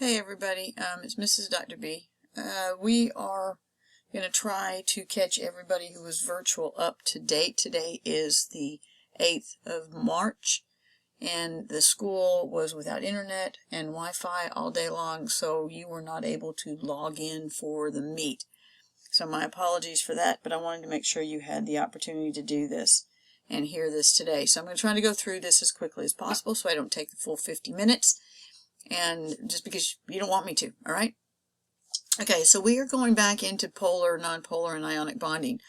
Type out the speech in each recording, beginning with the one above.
Hey everybody, it's Mrs. Dr. B. We are going to try to catch everybody who is virtual up to date. Today is the 8th of March, and the school was without internet and Wi-Fi all day long, so you were not able to log in for the meet. So my apologies for that, but I wanted to make sure you had the opportunity to do this and hear this today. So I'm going to try to go through this as quickly as possible so I don't take the full 50 minutes. And just because you don't want me to, all right? Okay, so we are going back into polar, nonpolar, and ionic bonding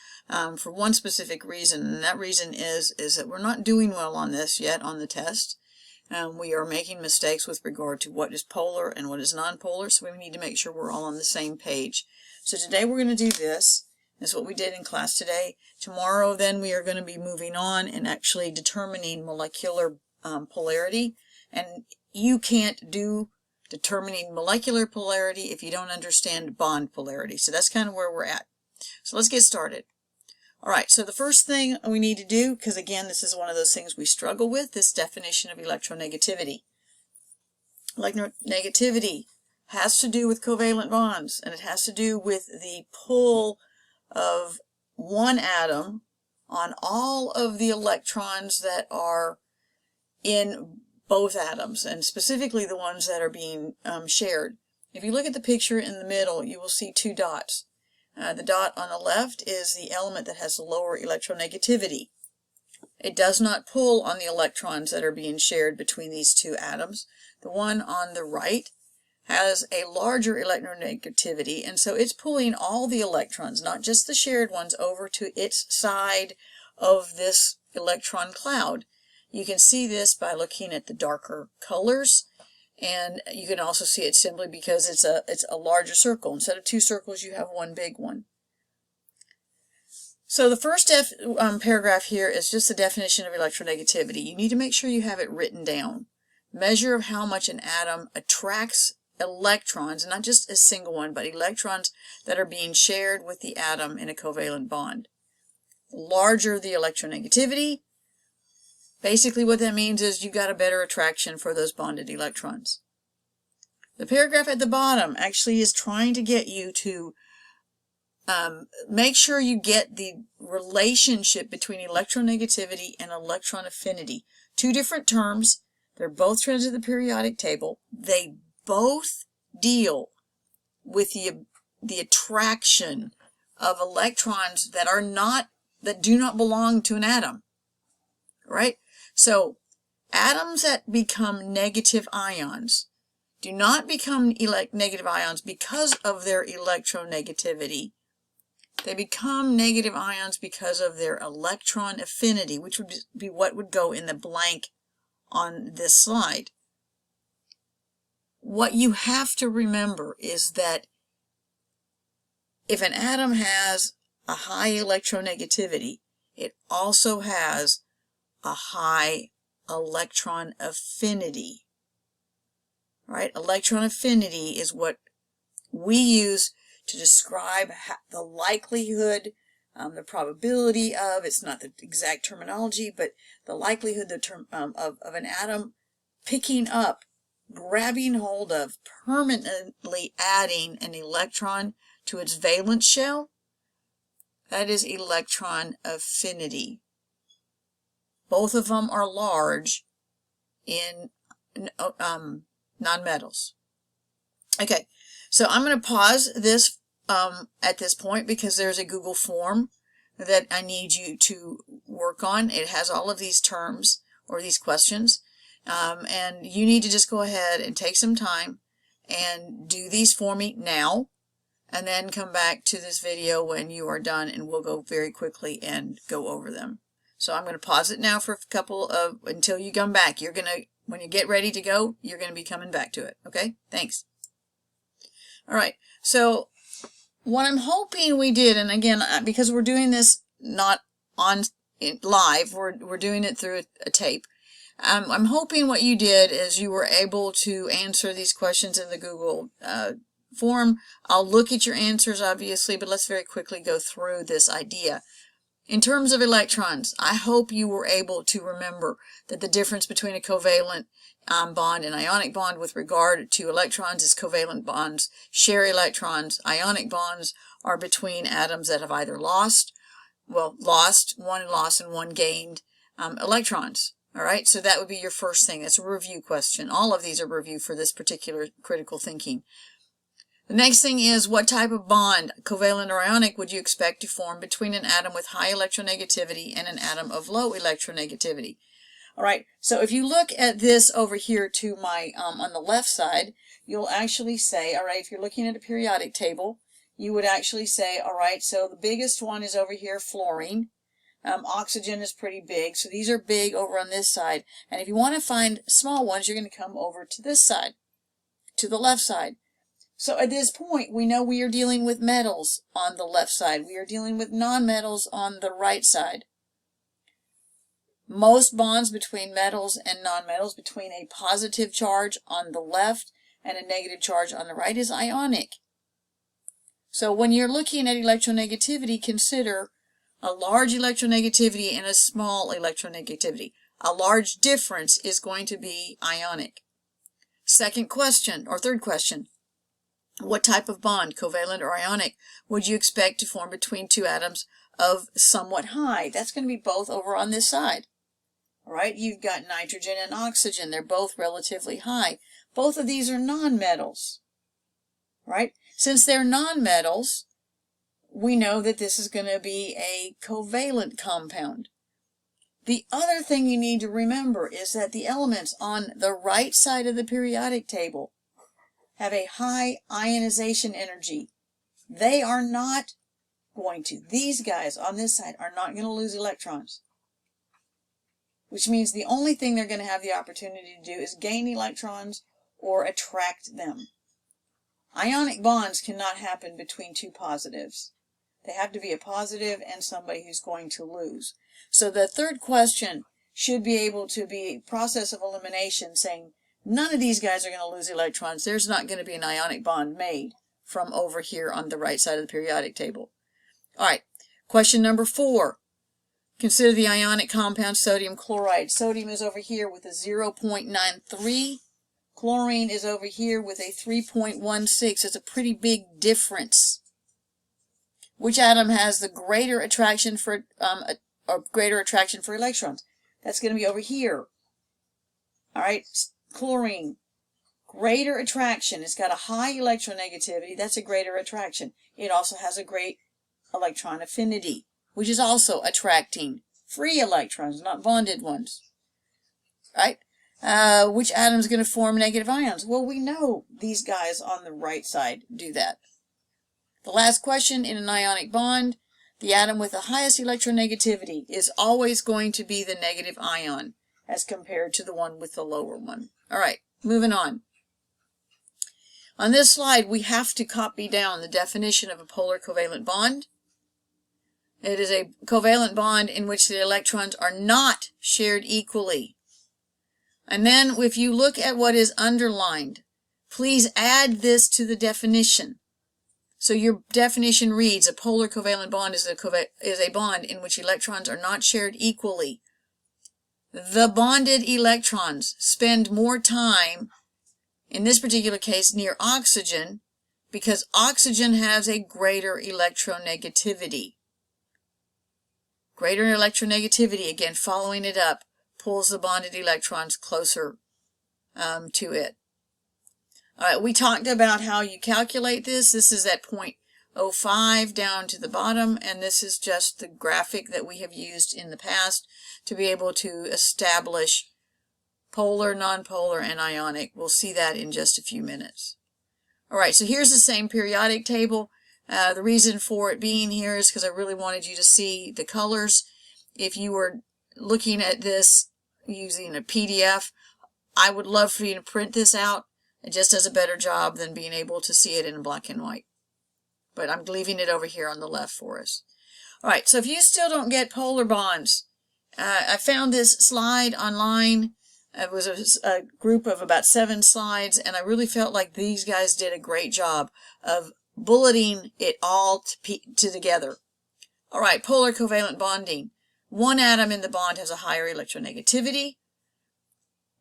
for one specific reason, and that reason is that we're not doing well on this yet on the test. We are making mistakes with regard to what is polar and what is nonpolar, so we need to make sure we're all on the same page. So today we're going to do this. This is what we did in class today. Tomorrow then we are going to be moving on and actually determining molecular polarity. And you can't do determining molecular polarity if you don't understand bond polarity. So that's kind of where we're at. So let's get started. All right, so the first thing we need to do, because again, this is one of those things we struggle with, this definition of electronegativity. Electronegativity has to do with covalent bonds, and it has to do with the pull of one atom on all of the electrons that are in both atoms, and specifically the ones that are being shared. If you look at the picture in the middle, you will see two dots. The dot on the left is the element that has the lower electronegativity. It does not pull on the electrons that are being shared between these two atoms. The one on the right has a larger electronegativity, and so it's pulling all the electrons, not just the shared ones, over to its side of this electron cloud. You can see this by looking at the darker colors, and you can also see it simply because it's a larger circle. Instead of two circles, you have one big one. So the first paragraph here is just the definition of electronegativity. You need to make sure you have it written down. Measure of how much an atom attracts electrons, not just a single one, but electrons that are being shared with the atom in a covalent bond. The larger the electronegativity, basically what that means is you got a better attraction for those bonded electrons. The paragraph at the bottom actually is trying to get you to make sure you get the relationship between electronegativity and electron affinity. Two different terms. They're both trends of the periodic table. They both deal with the attraction of electrons that do not belong to an atom. Right? So, atoms that become negative ions do not become negative ions because of their electronegativity. They become negative ions because of their electron affinity, which would be what would go in the blank on this slide. What you have to remember is that if an atom has a high electronegativity, it also has a high electron affinity, right? Electron affinity is what we use to describe the likelihood, the probability of, it's not the exact terminology, but the likelihood of an atom picking up, grabbing hold of, permanently adding an electron to its valence shell. That is electron affinity. Both of them are large in nonmetals. Okay, so I'm going to pause this at this point because there's a Google form that I need you to work on. It has all of these terms or these questions, and you need to just go ahead and take some time and do these for me now, and then come back to this video when you are done, and we'll go very quickly and go over them. So I'm going to pause it now for a couple of, until you come back. You're going to, when you get ready to go, you're going to be coming back to it. Okay? Thanks. All right. So what I'm hoping we did, and again, because we're doing this not on live, we're doing it through a tape. I'm hoping what you did is you were able to answer these questions in the Google form. I'll look at your answers, obviously, but let's very quickly go through this idea. In terms of electrons, I hope you were able to remember that the difference between a covalent bond and ionic bond with regard to electrons is covalent bonds share electrons. Ionic bonds are between atoms that have either lost one lost and one gained electrons. All right, so that would be your first thing. That's a review question. All of these are review for this particular critical thinking. The next thing is, what type of bond, covalent or ionic, would you expect to form between an atom with high electronegativity and an atom of low electronegativity? All right, so if you look at this over here to my, on the left side, you'll actually say, all right, if you're looking at a periodic table, you would actually say, all right, so the biggest one is over here, fluorine. Oxygen is pretty big, so these are big over on this side. And if you want to find small ones, you're going to come over to this side, to the left side. So at this point, we know we are dealing with metals on the left side. We are dealing with nonmetals on the right side. Most bonds between metals and nonmetals, between a positive charge on the left and a negative charge on the right, is ionic. So when you're looking at electronegativity, consider a large electronegativity and a small electronegativity. A large difference is going to be ionic. Second question, or third question, what type of bond, covalent or ionic, would you expect to form between two atoms of somewhat high? That's going to be both over on this side. All right, you've got nitrogen and oxygen. They're both relatively high. Both of these are nonmetals. Right? Since they're nonmetals, we know that this is going to be a covalent compound. The other thing you need to remember is that the elements on the right side of the periodic table have a high ionization energy. They are not going to, these guys on this side are not going to lose electrons. Which means the only thing they're going to have the opportunity to do is gain electrons or attract them. Ionic bonds cannot happen between two positives. They have to be a positive and somebody who's going to lose. So the third question should be able to be a process of elimination, saying none of these guys are going to lose electrons. There's not going to be an ionic bond made from over here on the right side of the periodic table. All right, question number 4. Consider the ionic compound sodium chloride. Sodium is over here with a 0.93. Chlorine is over here with a 3.16. It's a pretty big difference. Which atom has the greater attraction for electrons? That's going to be over here. All right, chlorine, greater attraction. It's got a high electronegativity. That's a greater attraction. It also has a great electron affinity, which is also attracting free electrons, not bonded ones. Right? Which atom is going to form negative ions? Well, we know these guys on the right side do that. The last question, in an ionic bond, the atom with the highest electronegativity is always going to be the negative ion as compared to the one with the lower one. All right, moving on. On this slide, we have to copy down the definition of a polar covalent bond. It is a covalent bond in which the electrons are not shared equally. And then if you look at what is underlined, please add this to the definition. So your definition reads, a polar covalent bond is a bond in which electrons are not shared equally. The bonded electrons spend more time, in this particular case, near oxygen, because oxygen has a greater electronegativity. Greater electronegativity, again, following it up, pulls the bonded electrons closer to it. All right, we talked about how you calculate this. This is at 0.05 down to the bottom, and this is just the graphic that we have used in the past to be able to establish polar, nonpolar, and ionic. We'll see that in just a few minutes. All right, so here's the same periodic table. The reason for it being here is because I really wanted you to see the colors. If you were looking at this using a PDF, I would love for you to print this out. It just does a better job than being able to see it in black and white. But I'm leaving it over here on the left for us. All right, so if you still don't get polar bonds, I found this slide online. It was a group of about 7 slides, and I really felt like these guys did a great job of bulleting it all together. All right, polar covalent bonding. One atom in the bond has a higher electronegativity.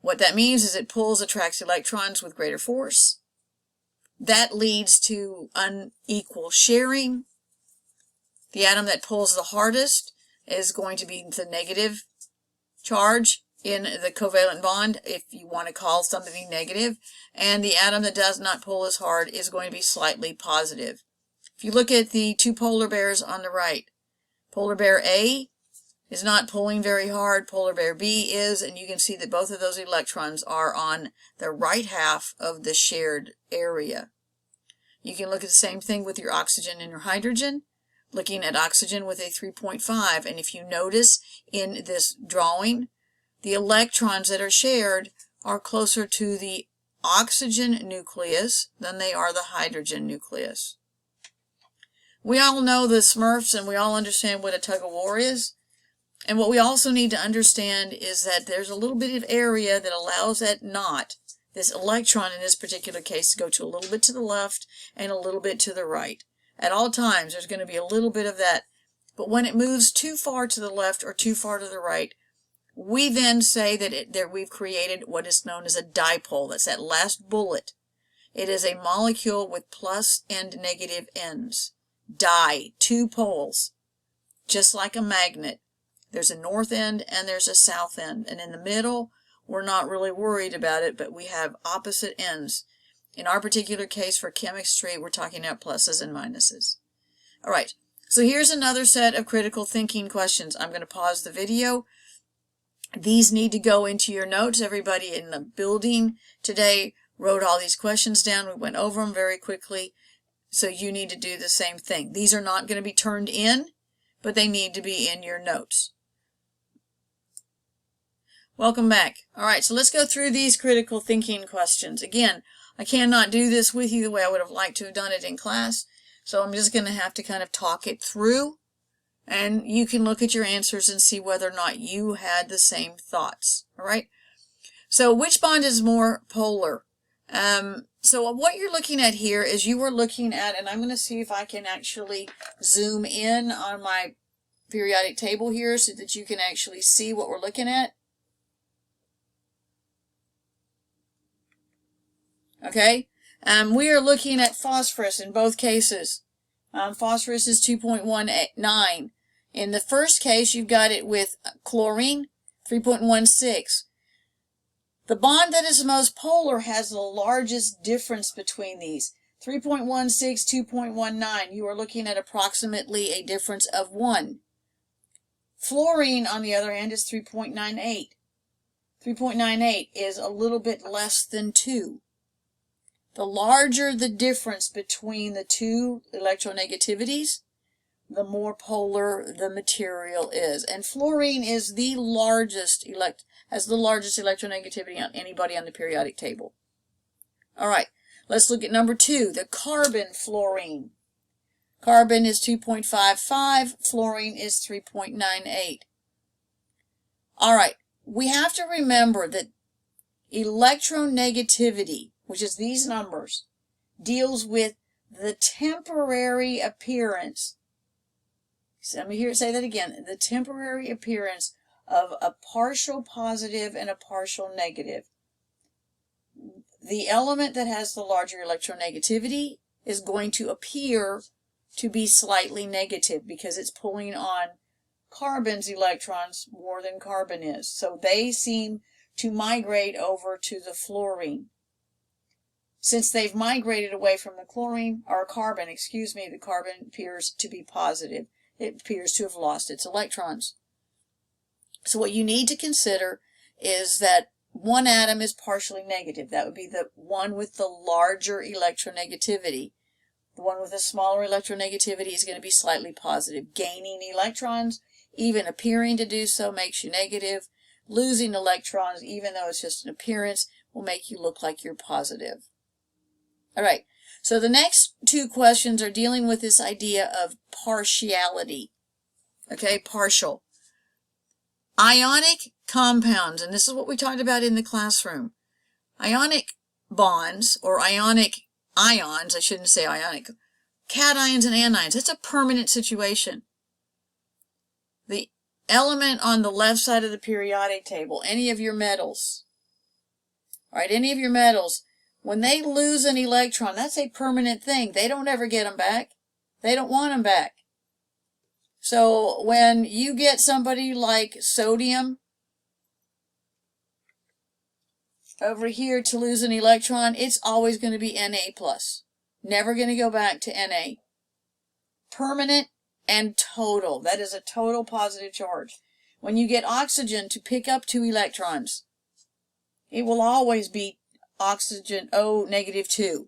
What that means is it attracts electrons with greater force. That leads to unequal sharing. The atom that pulls the hardest is going to be the negative charge in the covalent bond, if you want to call something negative, and the atom that does not pull as hard is going to be slightly positive. If you look at the two polar bears on the right, polar bear A is not pulling very hard, polar bear B is, and you can see that both of those electrons are on the right half of the shared area. You can look at the same thing with your oxygen and your hydrogen, looking at oxygen with a 3.5, and if you notice in this drawing, the electrons that are shared are closer to the oxygen nucleus than they are the hydrogen nucleus. We all know the Smurfs and we all understand what a tug-of-war is. And what we also need to understand is that there's a little bit of area that allows that knot, this electron in this particular case, to go to a little bit to the left and a little bit to the right. At all times, there's going to be a little bit of that. But when it moves too far to the left or too far to the right, we then say that we've created what is known as a dipole. That's that last bullet. It is a molecule with plus and negative ends. Di, two poles, just like a magnet. There's a north end and there's a south end. And in the middle, we're not really worried about it, but we have opposite ends. In our particular case for chemistry, we're talking about pluses and minuses. All right, so here's another set of critical thinking questions. I'm going to pause the video. These need to go into your notes. Everybody in the building today wrote all these questions down. We went over them very quickly. So you need to do the same thing. These are not going to be turned in, but they need to be in your notes. Welcome back. All right, so let's go through these critical thinking questions. Again, I cannot do this with you the way I would have liked to have done it in class, so I'm just going to have to kind of talk it through, and you can look at your answers and see whether or not you had the same thoughts. All right? So which bond is more polar? So what you're looking at here is you were looking at, and I'm going to see if I can actually zoom in on my periodic table here so that you can actually see what we're looking at. Okay, we are looking at phosphorus in both cases. Phosphorus is 2.19. In the first case, you've got it with chlorine, 3.16. The bond that is the most polar has the largest difference between these. 3.16, 2.19. You are looking at approximately a difference of 1. Fluorine, on the other hand, is 3.98. 3.98 is a little bit less than 2. The larger the difference between the two electronegativities, the more polar the material is. And fluorine is the largest has the largest electronegativity on anybody on the periodic table. All right, let's look at number 2, the carbon fluorine. Carbon is 2.55, fluorine is 3.98. All right, we have to remember that electronegativity, which is these numbers, deals with the temporary appearance. So let me hear it say that again. The temporary appearance of a partial positive and a partial negative. The element that has the larger electronegativity is going to appear to be slightly negative because it's pulling on carbon's electrons more than carbon is. So they seem to migrate over to the fluorine. Since they've migrated away from the chlorine, or carbon, the carbon appears to be positive. It appears to have lost its electrons. So what you need to consider is that one atom is partially negative. That would be the one with the larger electronegativity. The one with the smaller electronegativity is going to be slightly positive. Gaining electrons, even appearing to do so, makes you negative. Losing electrons, even though it's just an appearance, will make you look like you're positive. All right, so the next two questions are dealing with this idea of partiality. Okay, partial. Ionic compounds, and this is what we talked about in the classroom. Ionic bonds, or ionic ions, I shouldn't say ionic, cations and anions, it's a permanent situation. element on the left side of the periodic table, any of your metals, all right, any of your metals, when they lose an electron, that's a permanent thing. They don't ever get them back. They don't want them back. So when you get somebody like sodium over here to lose an electron, it's always going to be Na+. Never going to go back to Na. Permanent and total. That is a total positive charge. When you get oxygen to pick up 2 electrons, it will always be oxygen O-2.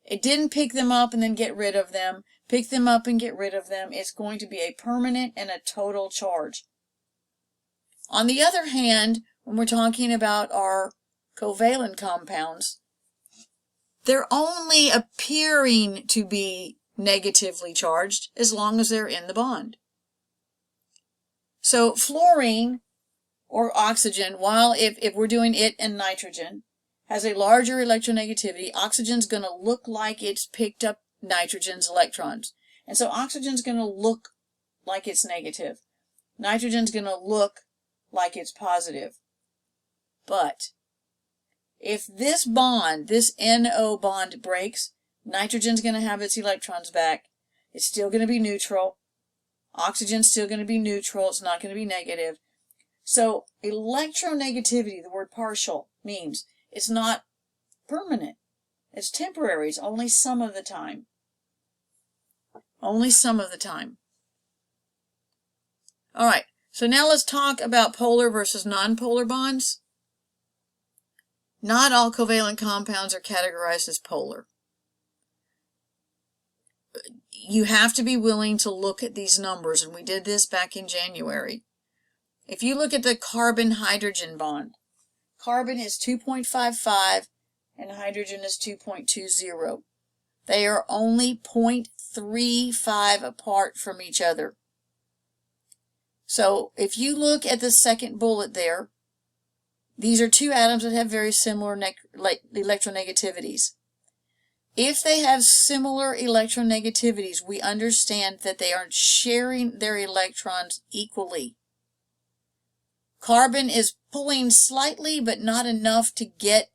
It didn't pick them up and then get rid of them. Pick them up and get rid of them. It's going to be a permanent and a total charge. On the other hand, when we're talking about our covalent compounds, they're only appearing to be negatively charged as long as they're in the bond. So fluorine or oxygen, while if we're doing it in nitrogen, has a larger electronegativity, oxygen's going to look like it's picked up nitrogen's electrons. And so oxygen's going to look like it's negative. Nitrogen's going to look like it's positive. But if this bond, this NO bond breaks, nitrogen's going to have its electrons back. It's still going to be neutral. Oxygen's still going to be neutral. It's not going to be negative. So electronegativity, the word partial, means it's not permanent. It's temporary. It's only some of the time. Only some of the time. All right. So now let's talk about polar versus nonpolar bonds. Not all covalent compounds are categorized as polar. You have to be willing to look at these numbers, and we did this back in January. If you look at the carbon-hydrogen bond, carbon is 2.55 and hydrogen is 2.20. They are only 0.35 apart from each other. So if you look at the second bullet there, these are 2 atoms that have very similar electronegativities. If they have similar electronegativities, we understand that they are sharing their electrons equally. Carbon is pulling slightly, but not enough to get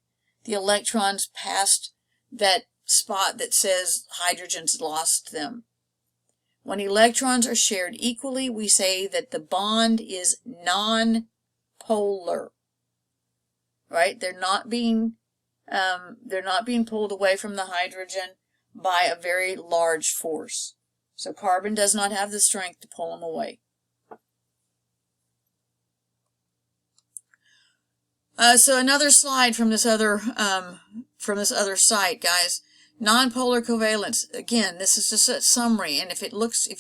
the electrons past that spot that says hydrogen's lost them. When electrons are shared equally, we say that the bond is non-polar. Right? They're not being pulled away from the hydrogen by a very large force. So carbon does not have the strength to pull them away. So another slide from this other site, guys. Nonpolar covalence. Again, this is just a summary, and if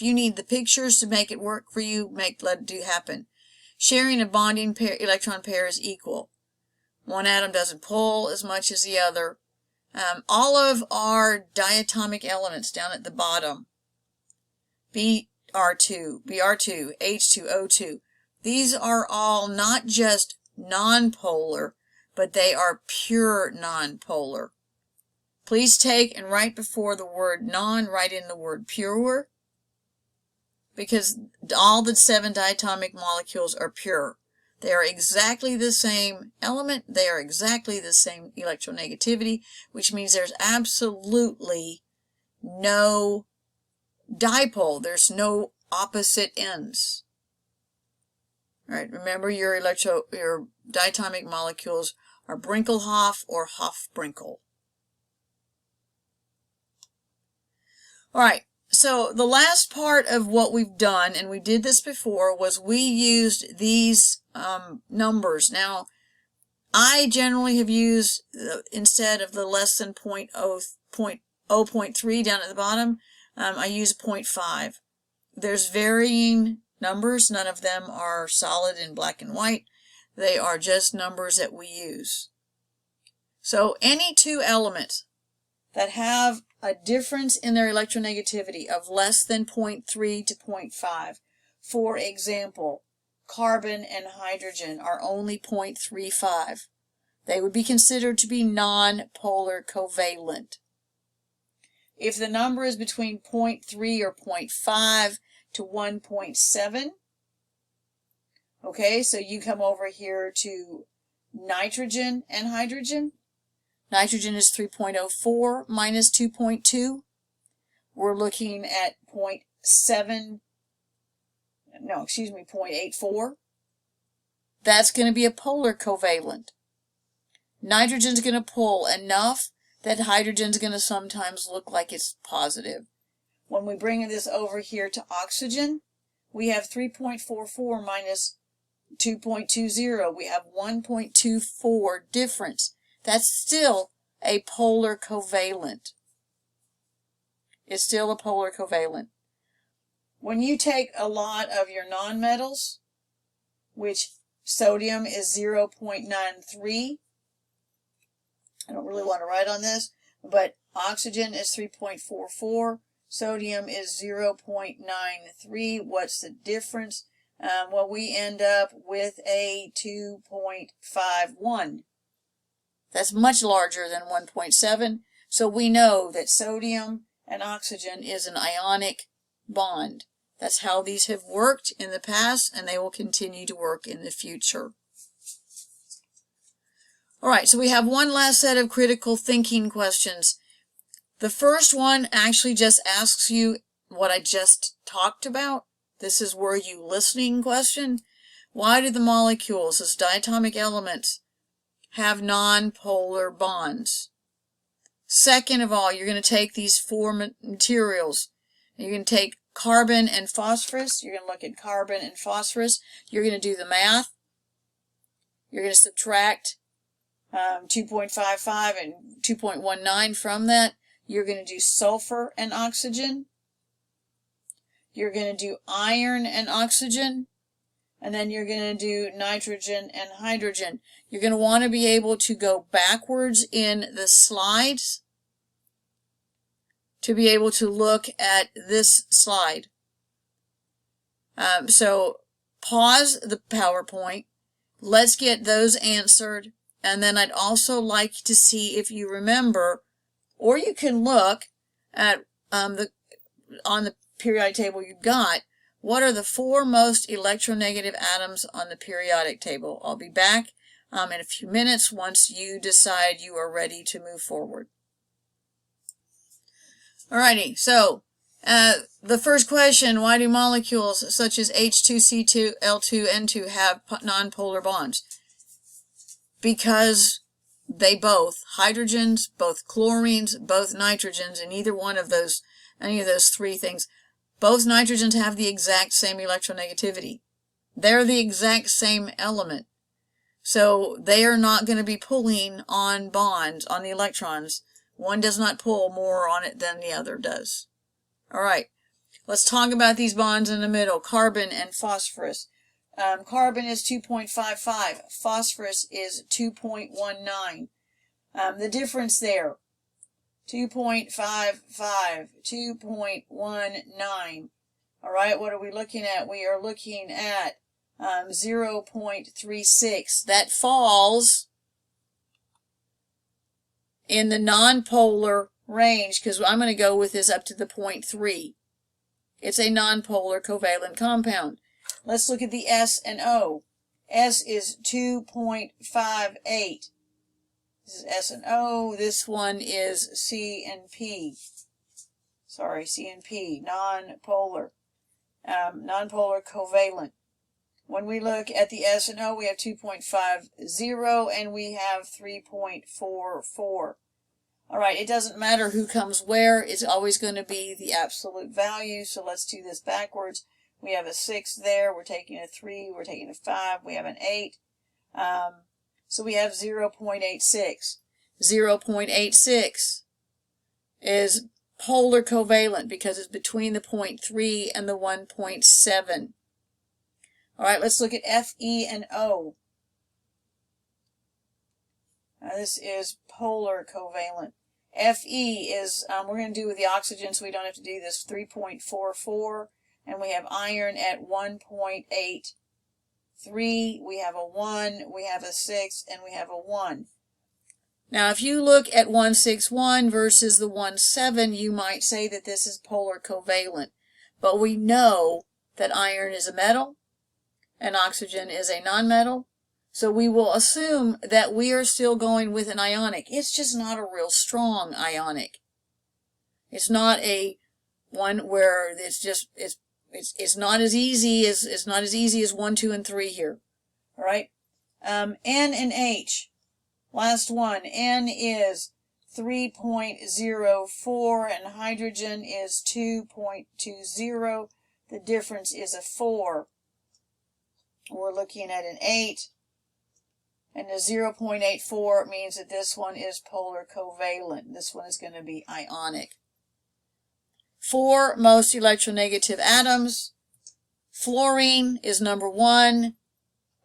you need the pictures to make it work for you, let it do happen. Sharing a bonding electron pair is equal. One atom doesn't pull as much as the other. All of our diatomic elements down at the bottom, BR2, H2, O2, these are all not just nonpolar, but they are pure nonpolar. Please take and write before the word non, write in the word pure, because all the 7 diatomic molecules are pure. They are exactly the same element. They are exactly the same electronegativity, which means there's absolutely no dipole. There's no opposite ends. All right, remember your diatomic molecules are Brinkelhoff or Hoff-Brinkel. All right, so the last part of what we've done, and we did this before, was we used these numbers. Now, I generally have used, instead of the less than 0.3 down at the bottom, I use 0.5. There's varying numbers. None of them are solid in black and white. They are just numbers that we use. So any 2 elements that have a difference in their electronegativity of less than 0.3 to 0.5, for example, carbon and hydrogen are only 0.35. They would be considered to be non-polar covalent. If the number is between 0.3 or 0.5 to 1.7, Okay, so you come over here to nitrogen and hydrogen. Nitrogen is 3.04 minus 2.2. We're looking at 0.84. That's going to be a polar covalent. Nitrogen's going to pull enough that hydrogen's going to sometimes look like it's positive. When we bring this over here to oxygen, we have 3.44 minus 2.20. We have 1.24 difference. That's still a polar covalent. It's still a polar covalent. When you take a lot of your nonmetals, which sodium is 0.93, I don't really want to write on this, but oxygen is 3.44, sodium is 0.93. What's the difference? Well, we end up with a 2.51. That's much larger than 1.7, so we know that sodium and oxygen is an ionic bond. That's how these have worked in the past, and they will continue to work in the future. All right, so we have one last set of critical thinking questions. The first one actually just asks you what I just talked about. This is were you listening question. Why do the molecules, as diatomic elements, have non-polar bonds? Second of all, you're going to take these four materials. You're going to take carbon and phosphorus. You're going to look at carbon and phosphorus. You're going to do the math. You're going to subtract 2.55 and 2.19 from that. You're going to do sulfur and oxygen. You're going to do iron and oxygen. And then you're going to do nitrogen and hydrogen. You're going to want to be able to go backwards in the slides to be able to look at this slide. So pause the PowerPoint. Let's get those answered. And then I'd also like to see if you remember, or you can look at on the periodic table you've got, what are the four most electronegative atoms on the periodic table. I'll be back in a few minutes once you decide you are ready to move forward. Alrighty, so the first question, why do molecules such as H2, C2, L2, N2 have nonpolar bonds? Because they both, hydrogens, both chlorines, both nitrogens, and either one of those, any of those three things, both nitrogens have the exact same electronegativity. They're the exact same element. So they are not going to be pulling on bonds, on the electrons. One does not pull more on it than the other does. All right, let's talk about these bonds in the middle, carbon and phosphorus. Carbon is 2.55, phosphorus is 2.19. The difference there, 2.55, 2.19. All right, what are we looking at? We are looking at 0.36. That falls in the nonpolar range because I'm going to go with this up to the 0.3. It's a nonpolar covalent compound. Let's look at the S and O. S is 2.58. This is S and O. This one is C and P. Sorry, C and P. Nonpolar. Nonpolar covalent. When we look at the S and O, we have 2.50 and we have 3.44. All right, it doesn't matter who comes where. It's always going to be the absolute value. So let's do this backwards. We have a 6 there. We're taking a 3. We're taking a 5. We have an 8. So we have 0.86. 0.86 is polar covalent because it's between the 0.3 and the 1.7. All right, let's look at F, E, and O. Now this is polar covalent. Fe is, we're going to do with the oxygen so we don't have to do this, 3.44. And we have iron at 1.83. We have a 1, we have a 6, and we have a 1. Now, if you look at 161 versus the 17, you might say that this is polar covalent. But we know that iron is a metal, and oxygen is a nonmetal. So we will assume that we are still going with an ionic. It's just not a real strong ionic. It's not a one where it's not as easy as 1, 2, and 3 here. All right. N and H. Last one. N is 3.04 and hydrogen is 2.20. The difference is a 4. We're looking at an 8. And the 0.84 means that this one is polar covalent. This one is going to be ionic. For most electronegative atoms, fluorine is number 1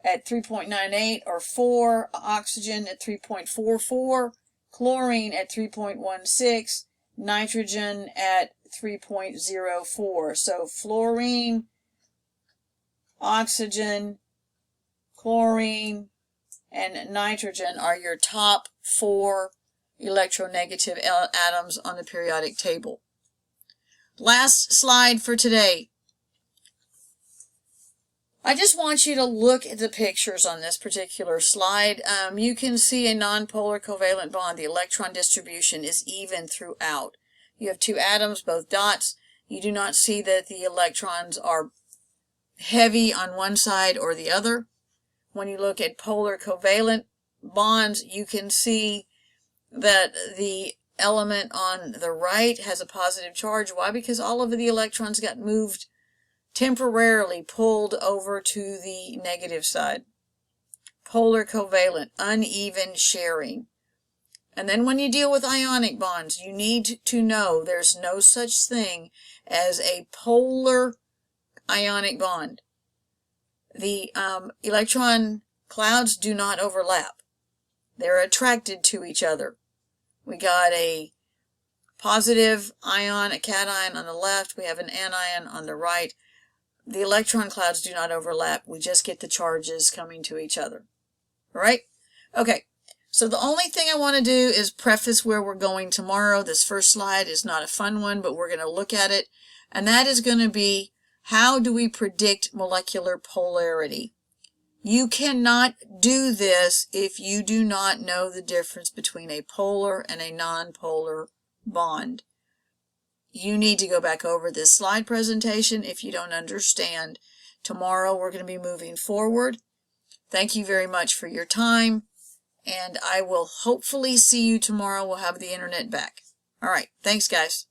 at 3.98 or 4, oxygen at 3.44, chlorine at 3.16, nitrogen at 3.04. So fluorine, oxygen, chlorine, and nitrogen are your top 4 electronegative atoms on the periodic table. Last slide for today. I just want you to look at the pictures on this particular slide. You can see a nonpolar covalent bond. The electron distribution is even throughout. You have 2 atoms, both dots. You do not see that the electrons are heavy on one side or the other. When you look at polar covalent bonds, you can see that the element on the right has a positive charge. Why? Because all of the electrons got moved, temporarily pulled over to the negative side. Polar covalent, uneven sharing. And then when you deal with ionic bonds, you need to know there's no such thing as a polar ionic bond. The electron clouds do not overlap. They're attracted to each other. We got a positive ion, a cation on the left. We have an anion on the right. The electron clouds do not overlap. We just get the charges coming to each other. All right? Okay. So the only thing I want to do is preface where we're going tomorrow. This first slide is not a fun one, but we're going to look at it. And that is going to be, how do we predict molecular polarity? You cannot do this if you do not know the difference between a polar and a nonpolar bond. You need to go back over this slide presentation if you don't understand. Tomorrow we're going to be moving forward. Thank you very much for your time, and I will hopefully see you tomorrow. We'll have the internet back. All right. Thanks, guys.